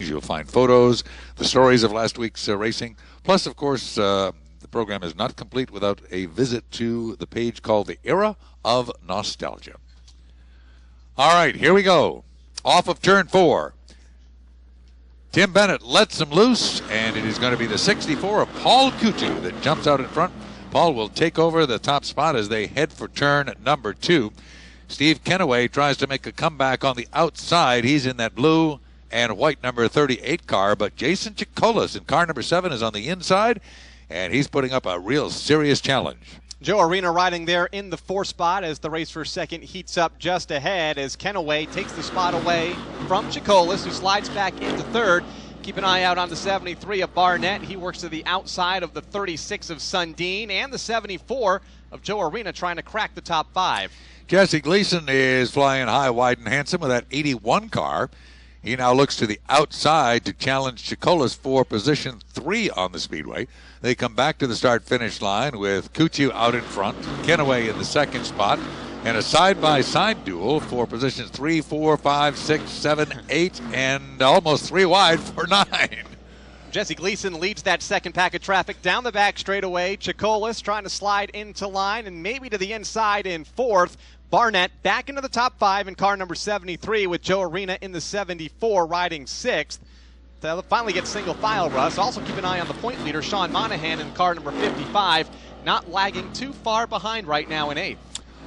You'll find photos, the stories of last week's racing. Plus, of course, the program is not complete without a visit to the page called The Era of Nostalgia. All right, here we go. Off of turn 4. Tim Bennett lets him loose, and it is going to be the 64 of Paul Coutu that jumps out in front. Paul will take over the top spot as they head for turn number 2. Steve Kennaway tries to make a comeback on the outside. He's in that blue and white number 38 car, but Jason Chicolas in car number 7 is on the inside, and he's putting up a real serious challenge. Joe Arena riding there in the 4 spot as the race for second heats up just ahead as Kennaway takes the spot away from Chicolas, who slides back into 3rd. Keep an eye out on the 73 of Barnett. He works to the outside of the 36 of Sundin and the 74 of Joe Arena trying to crack the top 5. Jesse Gleason is flying high, wide, and handsome with that 81 car. He now looks to the outside to challenge Chicolas for position 3 on the speedway. They come back to the start-finish line with Coutu out in front, Kennaway in the 2nd spot, and a side-by-side duel for positions 3, 4, 5, 6, 7, 8, and almost 3 wide for 9. Jesse Gleason leads that second pack of traffic down the back straightaway. Chicolas trying to slide into line and maybe to the inside in 4th. Barnett back into the top 5 in car number 73 with Joe Arena in the 74 riding 6th. They'll finally get single file, Russ. Also keep an eye on the point leader, Sean Monahan, in car number 55. Not lagging too far behind right now in 8th.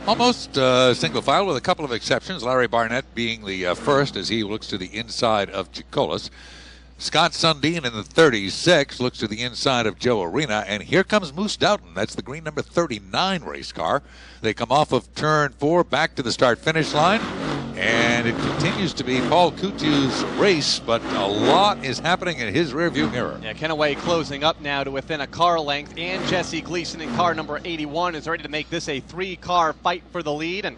Almost single file with a couple of exceptions. Larry Barnett being the first as he looks to the inside of Chicolas. Scott Sundin in the 36 looks to the inside of Joe Arena. And here comes Moose Doughton. That's the green number 39 race car. They come off of turn 4 back to the start-finish line. And it continues to be Paul Coutu's race, but a lot is happening in his rearview mirror. Yeah, Kennaway closing up now to within a car length, and Jesse Gleason in car number 81 is ready to make this a 3-car fight for the lead. And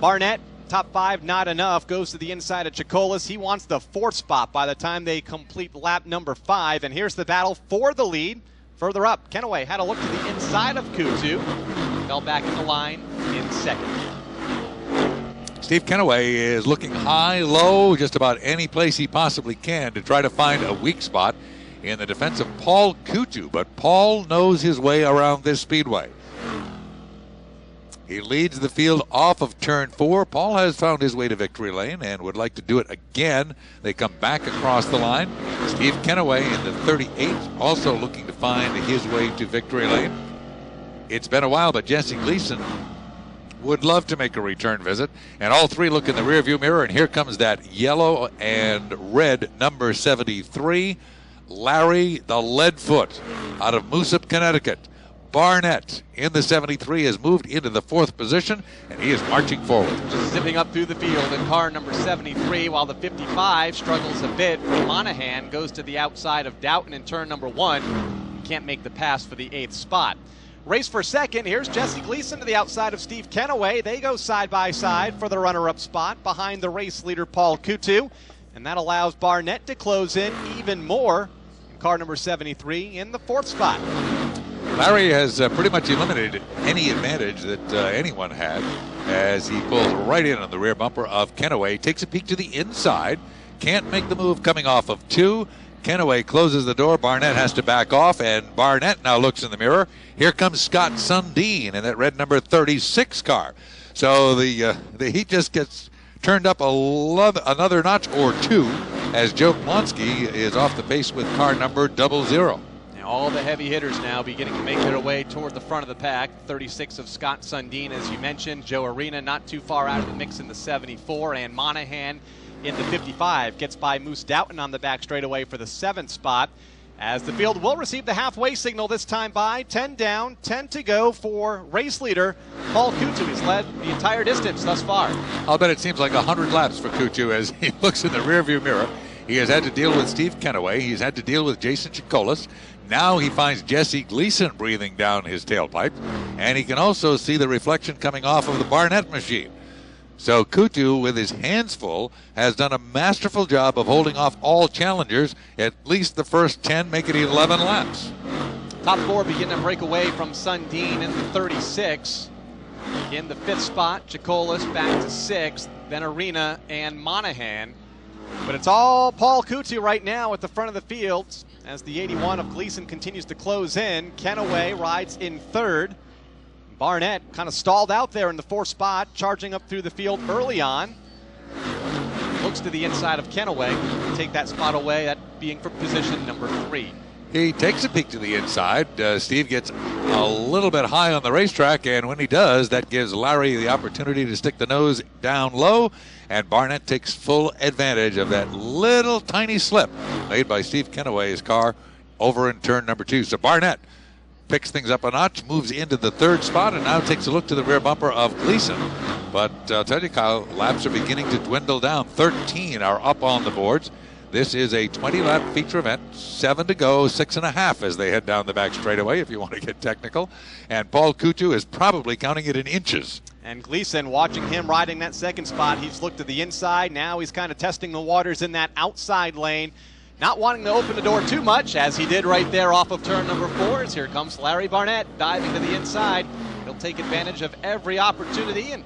Barnett, top 5, not enough, goes to the inside of Chicolas. He wants the 4th spot by the time they complete lap number 5. And here's the battle for the lead. Further up, Kennaway had a look to the inside of Coutu. Fell back in the line in 2nd. Steve Kennaway is looking high, low, just about any place he possibly can to try to find a weak spot in the defense of Paul Coutu. But Paul knows his way around this speedway. He leads the field off of turn 4. Paul has found his way to victory lane and would like to do it again. They come back across the line. Steve Kennaway in the 38 also looking to find his way to victory lane. It's been a while, but Jesse Gleason would love to make a return visit. And all 3 look in the rearview mirror, and here comes that yellow and red number 73. Larry the Leadfoot out of Moosop, Connecticut. Barnett in the 73 has moved into the 4th position, and he is marching forward. Just zipping up through the field in car number 73, while the 55 struggles a bit. Monahan goes to the outside of Doughton in turn number 1. Can't make the pass for the 8th spot. Race for second. Here's Jesse Gleason to the outside of Steve Kennaway. They go side by side for the runner-up spot behind the race leader Paul Coutu. And that allows Barnett to close in even more in car number 73 in the 4th spot. Larry has pretty much eliminated any advantage that anyone had as he pulls right in on the rear bumper of Kennaway. Takes a peek to the inside. Can't make the move coming off of 2. Kennaway closes the door. Barnett has to back off, and Barnett now looks in the mirror. Here comes Scott Sundin in that red number 36 car. So the heat just gets turned up another notch or 2 as Joe Plonsky is off the pace with car number 00. All the heavy hitters now beginning to make their way toward the front of the pack. 36 of Scott Sundin, as you mentioned. Joe Arena not too far out of the mix in the 74, and Monahan in the 55 gets by Moose Doughton on the back straightaway for the 7th spot. As the field will receive the halfway signal this time by 10 down, 10 to go for race leader Paul Coutu. He's led the entire distance thus far. I'll bet it seems like 100 laps for Coutu as he looks in the rearview mirror. He has had to deal with Steve Kennaway. He's had to deal with Jason Chicolas. Now he finds Jesse Gleason breathing down his tailpipe. And he can also see the reflection coming off of the Barnett machine. So Coutu, with his hands full, has done a masterful job of holding off all challengers, at least the first 10, make it 11 laps. Top 4 begin to break away from Sundin in the 36. In the 5th spot, Chicolas back to 6th, then Arena and Monahan But it's all Paul Coutu right now at the front of the field as the 81 of Gleason continues to close in. Kenaway rides in third. Barnett kind of stalled out there in the fourth spot, charging up through the field early on. Looks to the inside of Kenaway to take that spot away, that being for position number 3. He takes a peek to the inside. Steve gets a little bit high on the racetrack, and when he does, that gives Larry the opportunity to stick the nose down low, and Barnett takes full advantage of that little tiny slip made by Steve Kenaway's car over in turn number 2. So Barnett picks things up a notch, moves into the third spot, and now takes a look to the rear bumper of Gleason. But I'll tell you, Kyle, laps are beginning to dwindle down. 13 are up on the boards. This is a 20-lap feature event, 7 to go, 6.5 as they head down the back straightaway, if you want to get technical. And Paul Coutu is probably counting it in inches. And Gleason, watching him riding that second spot, he's looked to the inside. Now he's kind of testing the waters in that outside lane. Not wanting to open the door too much, as he did right there off of turn number 4. As here comes Larry Barnett diving to the inside. He'll take advantage of every opportunity and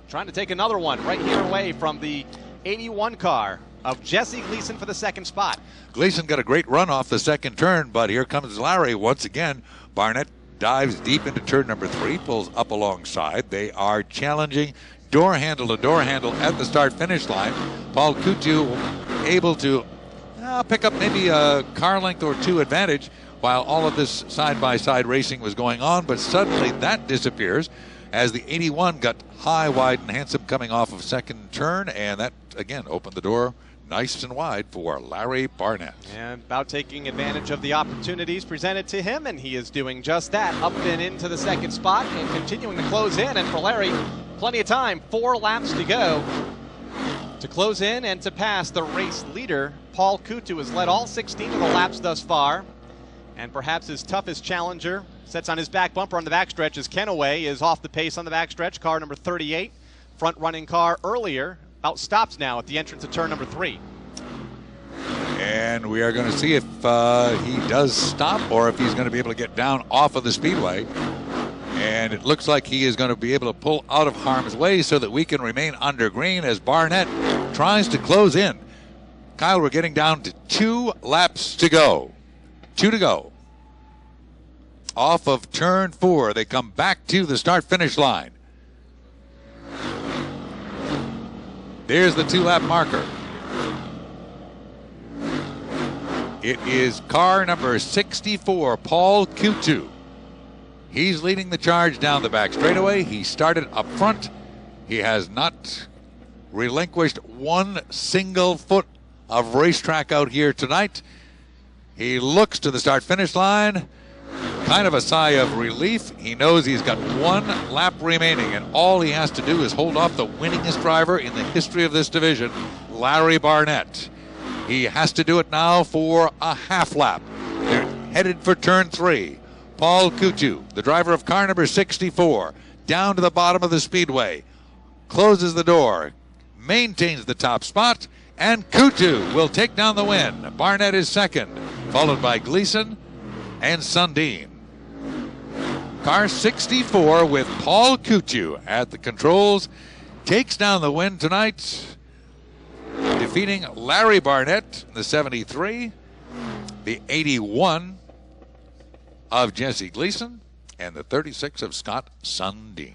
trying to take another one right here away from the 81 car of Jesse Gleason for the second spot. Gleason got a great run off the second turn, but here comes Larry once again. Barnett dives deep into turn number 3, pulls up alongside. They are challenging door handle to door handle at the start-finish line. Paul Coutu able to pick up maybe a car length or 2 advantage while all of this side-by-side racing was going on, but suddenly that disappears as the 81 got high, wide, and handsome coming off of second turn, and that, again, opened the door nice and wide for Larry Barnett. And about taking advantage of the opportunities presented to him, and he is doing just that, up and into the second spot and continuing to close in. And for Larry, plenty of time, 4 laps to go to close in and to pass the race leader. Paul Coutu has led all 16 of the laps thus far, and perhaps his toughest challenger sets on his back bumper on the backstretch as Kenaway is off the pace on the backstretch. Car number 38, front-running car earlier, out stops now at the entrance of turn number 3. And we are going to see if he does stop or if he's going to be able to get down off of the speedway. And it looks like he is going to be able to pull out of harm's way so that we can remain under green as Barnett tries to close in. Kyle, we're getting down to 2 laps to go. 2 to go. Off of turn 4, they come back to the start-finish line. There's the 2-lap marker. It is car number 64, Paul Coutu. He's leading the charge down the back straightaway. He started up front. He has not relinquished one single foot of racetrack out here tonight. He looks to the start-finish line. Kind of a sigh of relief. He knows he's got 1 lap remaining, and all he has to do is hold off the winningest driver in the history of this division, Larry Barnett. He has to do it now for a half lap. They're headed for turn 3. Paul Coutu, the driver of car number 64, down to the bottom of the speedway, closes the door, maintains the top spot, and Coutu will take down the win. Barnett is second, followed by Gleason and Sundin. Car 64 with Paul Coutu at the controls takes down the win tonight, defeating Larry Barnett in the 73, the 81 of Jesse Gleason, and the 36 of Scott Sundin.